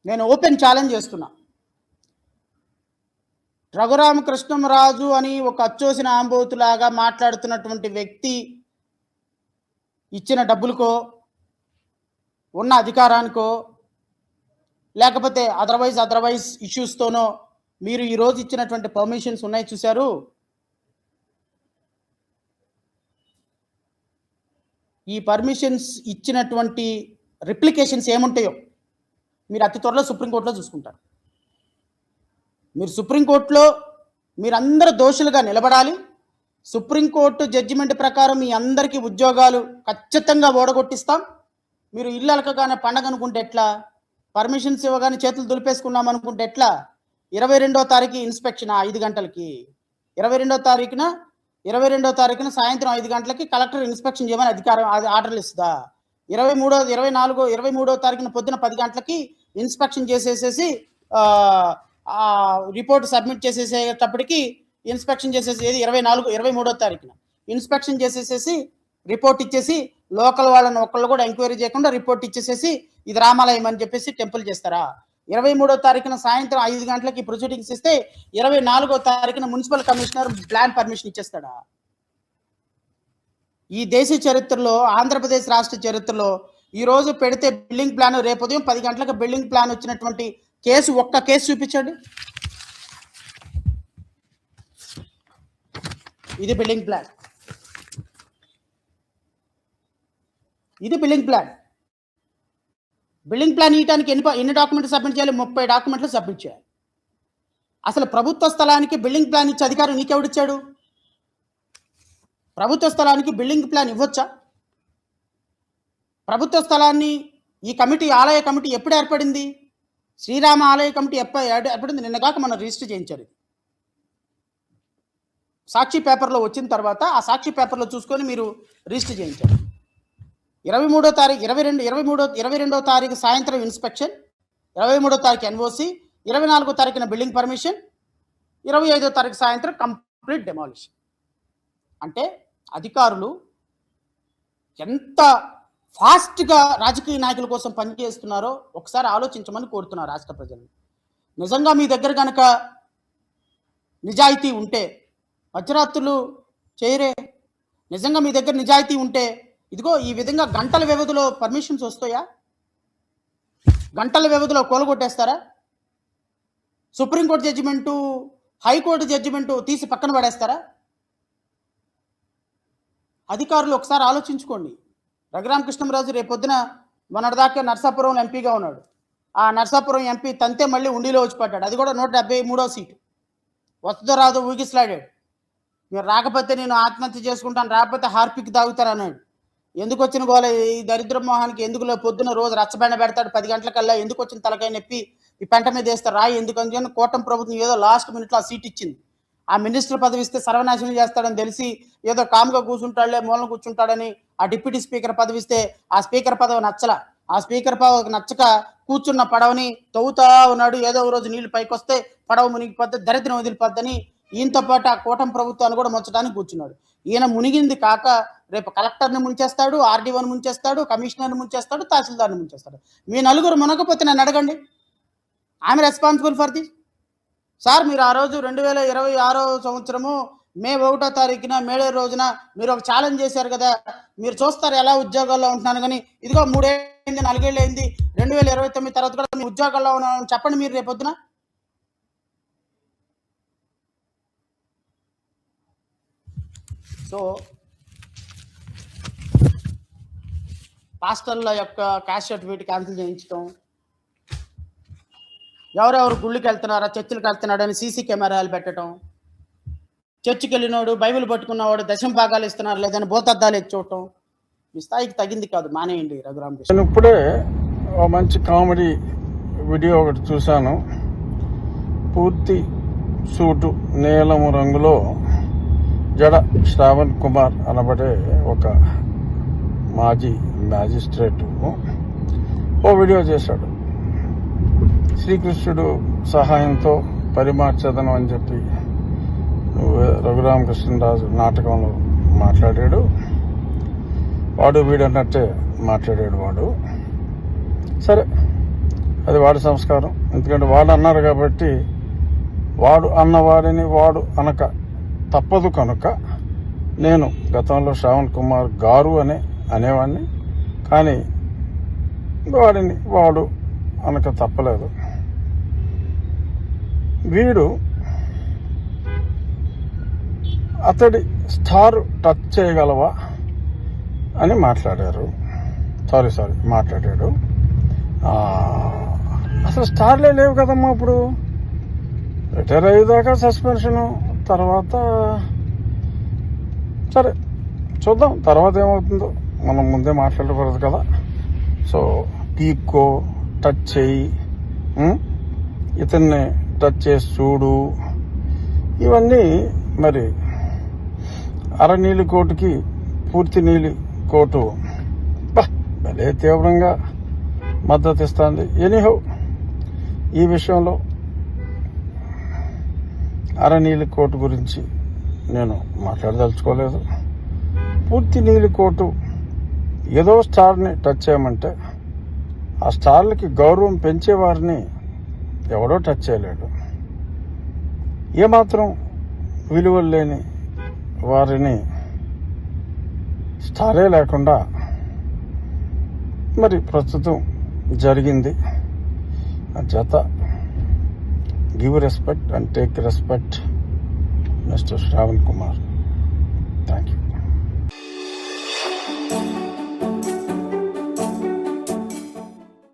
నేను open challenge చేస్తున్నా. రఘురామకృష్ణంరాజు అని ఒక అచ్చోసిన ఆంబోతులాగా మాట్లాడుతున్నటువంటి వ్యక్తి ఇచ్చిన డబ్బులకో, ఉన్న అధికారానికో, లేకపోతే అదర్వైజ్ ఇష్యూస్తోనో మీరు ఈరోజు ఇచ్చినటువంటి పర్మిషన్స్ ఉన్నాయి చూశారు. ఈ పర్మిషన్స్ ఇచ్చినటువంటి రిప్లికేషన్స్ ఏముంటాయో మీరు అతి త్వరలో సుప్రీంకోర్టులో చూసుకుంటారు. మీరు సుప్రీంకోర్టులో మీరందరూ దోషులుగా నిలబడాలి. సుప్రీంకోర్టు జడ్జిమెంట్ ప్రకారం మీ అందరికీ ఉద్యోగాలు ఖచ్చితంగా ఓడగొట్టిస్తాం. మీరు ఇల్లు అలకగానే పండగ అనుకుంటే ఎట్లా, పర్మిషన్స్ ఇవ్వగానే చేతులు దులిపేసుకున్నాం అనుకుంటే ఎట్లా? 22వ తారీఖు ఇన్స్పెక్షన్ 5 గంటలకి, 22వ తారీఖున సాయంత్రం 5 గంటలకి కలెక్టర్ ఇన్స్పెక్షన్ చేయమని అధికారం ఆర్డర్లు ఇస్తుందా? 23వ తారీఖున పొద్దున 10 గంటలకి ఇన్స్పెక్షన్ చేసేసేసి రిపోర్ట్ సబ్మిట్ చేసేసేటప్పటికి ఇన్స్పెక్షన్ చేసేసి 23వ తారీఖున ఇన్స్పెక్షన్ చేసేసేసి రిపోర్ట్ ఇచ్చేసి లోకల్ వాళ్ళని ఒక్కళ్ళు కూడా ఎంక్వైరీ చేయకుండా రిపోర్ట్ ఇచ్చేసేసి ఇది రామాలయం అని చెప్పేసి టెంపుల్ చేస్తారా? 23వ తారీఖున సాయంత్రం 5 గంటలకి ప్రొసీడింగ్స్ ఇస్తే 24వ తారీఖున మున్సిపల్ కమిషనర్ ప్లాన్ పర్మిషన్ ఇచ్చేస్తాడా? ఈ దేశ చరిత్రలో, ఆంధ్రప్రదేశ్ రాష్ట్ర చరిత్రలో ఈరోజు పెడితే బిల్డింగ్ ప్లాన్ రేపు ఉదయం 10 గంటలకు బిల్డింగ్ ప్లాన్ వచ్చినటువంటి ఒక్క కేసు చూపించండి. ఇది బిల్డింగ్ ప్లాన్, ఇది బిల్డింగ్ ప్లాన్. బిల్డింగ్ ప్లాన్ ఇవ్వడానికి ఎన్ని డాక్యుమెంట్లు సబ్మిట్ చేయాలి? 30 డాక్యుమెంట్లు సబ్మిట్ చేయాలి. అసలు ప్రభుత్వ స్థలానికి బిల్డింగ్ ప్లాన్ ఇచ్చే అధికారం నీకెవడిచ్చాడు? ప్రభుత్వ స్థలానికి బిల్డింగ్ ప్లాన్ ఇవ్వచ్చా? ప్రభుత్వ స్థలాన్ని ఈ కమిటీ, ఆలయ కమిటీ ఎప్పుడు ఏర్పడింది? శ్రీరామ ఆలయ కమిటీ ఏర్పడింది నిన్నగాక మనం రిజిస్టర్ చేయించారు. సాక్షి పేపర్లో వచ్చిన తర్వాత ఆ సాక్షి పేపర్లో చూసుకొని మీరు రిజిస్టర్ చేయించారు. 22వ తారీఖు సాయంత్రం ఇన్స్పెక్షన్, 23వ తారీఖు ఎన్ఓసి, 24వ తారీఖున బిల్డింగ్ పర్మిషన్, 25వ తారీఖు సాయంత్రం కంప్లీట్ డెమాలిషన్. అంటే అధికారులు ఎంత ఫాస్ట్గా రాజకీయ నాయకుల కోసం పనిచేస్తున్నారో ఒకసారి ఆలోచించమని కోరుతున్నారు రాష్ట్ర ప్రజలు. నిజంగా మీ దగ్గర కనుక నిజాయితీ ఉంటే మధ్యరాత్రులు చేయరే. నిజంగా మీ దగ్గర నిజాయితీ ఉంటే ఇదిగో ఈ విధంగా గంటల వ్యవధిలో పర్మిషన్స్ వస్తాయా? గంటల వ్యవధిలో కూలగొట్టేస్తారా? సుప్రీంకోర్టు జడ్జిమెంటు, హైకోర్టు జడ్జిమెంటు తీసి పక్కన పడేస్తారా? అధికారులు ఒకసారి ఆలోచించుకోండి. రఘురామకృష్ణంరాజు రేపొద్దున మొన్నటిదాకా నర్సాపురం ఎంపీగా ఉన్నాడు. ఆ నర్సాపురం ఎంపీ తంతే మళ్ళీ ఉండిలో వచ్చి పడ్డాడు. అది కూడా 173వ సీటు. వస్తుందో రాదో ఊగిసలాడాడు. మీరు రాకపోతే నేను ఆత్మహత్య చేసుకుంటాను, రాకపోతే హార్పిక్ తాగుతారన్నాడు. ఎందుకు వచ్చిన గోల ఈ దరిద్ర మోహానికి? ఎందుకులో పొద్దున రోజు రచ్చబండ పెడతాడు 10 గంటలకల్లా. ఎందుకు వచ్చిన తలకాయ నొప్పి ఈ పెంట మీద వేస్తారు రాయి ఎందుకని? కూటమి ప్రభుత్వం ఏదో లాస్ట్ మినిట్లో ఆ సీట్ ఇచ్చింది. ఆ మినిస్టర్ పదవి ఇస్తే సర్వనాశనం చేస్తాడని తెలిసి ఏదో కామ్గా కూర్చుంటాడులే, మూలం కూర్చుంటాడని ఆ డిప్యూటీ స్పీకర్ పదవి ఇస్తే ఆ స్పీకర్ పదవి నచ్చల. ఆ స్పీకర్ పదవి నచ్చక కూర్చున్న పడవని తవ్వుతా ఉన్నాడు. ఏదో రోజు నీళ్లు పైకి వస్తే పడవ మునిగిపోద్ది, దరిద్రం వదిలిపోద్దని ఈయనతో పాటు ఆ కూటమి ప్రభుత్వాన్ని కూడా ముంచడానికి కూర్చున్నాడు. ఈయన మునిగింది కాక రేపు కలెక్టర్ని ముంచేస్తాడు, ఆర్డీఓని ముంచేస్తాడు, కమిషనర్ని ముంచేస్తాడు, తహసీల్దార్ని ముంచేస్తాడు. మీ నలుగురు మునగపోతే నన్ను అడగండి. I'm responsible for this. Sir మీరు ఆ రోజు 2026వ సంవత్సరము మే 1వ తారీఖున మేడే రోజున మీరు ఒక ఛాలెంజ్ చేశారు కదా, మీరు చూస్తారు ఎలా ఉద్యోగాల్లో ఉంటున్నాను కానీ ఇదిగో 3 ఏళ్ళైంది 4 ఏళ్ళు అయింది, 2029 తర్వాత కూడా మీ ఉద్యోగాల్లో ఉన్నాను చెప్పండి మీరు రేపొద్దున. సో పాస్టర్ల యొక్క క్యాస్ట్ సర్టిఫికేట్ క్యాన్సిల్ చేయించడం, ఎవరెవరు గుళ్ళకి వెళ్తున్నారా, చర్చిలకు వెళ్తున్నాడని సీసీ కెమెరాలు పెట్టడం, చర్చికి వెళ్ళినోడు బైబిల్ పట్టుకున్నవాడు దశమ భాగాలు ఇస్తున్నారు లేదని భూతద్దాలు ఎత్తి చూడటం మీ స్థాయికి తగింది కాదు, మానేయండి రఘురామకృష్ణ. నేను ఇప్పుడే ఒక మంచి కామెడీ వీడియో ఒకటి చూశాను. పూర్తి సూటు నీలము రంగులో జడ శ్రావణ్ కుమార్ అనబడే ఒక మాజీ మ్యాజిస్ట్రేటు ఓ వీడియో చేశాడు. శ్రీకృష్ణుడు సహాయంతో పరిమార్చదనం అని చెప్పి రఘురామకృష్ణరాజు నాటకంలో మాట్లాడాడు. వాడు వీడన్నట్టే మాట్లాడాడు వాడు. సరే, అది వాడి సంస్కారం. ఎందుకంటే వాడు అన్నారు కాబట్టి వాడు అన్నవాడిని వాడు అనక తప్పదు కనుక నేను గతంలో శ్రావణ్ కుమార్ గారు అనేవాడిని, కానీ వాడిని వాడు అనక తప్పలేదు. వీడు అతడి స్టార్ టచ్ చేయగలవా అని మాట్లాడారు. మాట్లాడాడు. అసలు స్టార్లే లేవు కదమ్మా ఇప్పుడు. రిటైర్ అయ్యేదాకా సస్పెన్షను, తర్వాత సరే చూద్దాం తర్వాత ఏమవుతుందో, మనం ముందే మాట్లాడకూడదు కదా. సో పీక్కో, టచ్ చేయి, ఇతన్ని టచ్ చేసి చూడు, ఇవన్నీ మరి అరనీలి కోటుకి పూర్తి నీలి కోటు భలే తీవ్రంగా మద్దతు ఇస్తుంది. ఎనీహౌ ఈ విషయంలో అరనీలి కోటు గురించి నేను మాట్లాడదలుచుకోలేదు. పూర్తి నీలి కోటు ఏదో స్టార్ని టచ్ చేయమంటే ఆ స్టార్లకి గౌరవం పెంచేవారిని ఎవడో టచ్ చేయలేడు. ఏమాత్రం విలువలు లేని వారిని స్టారే లేకుండా మరి ప్రస్తుతం జరిగింది. చేత give respect and take respect mister Shravan Kumar.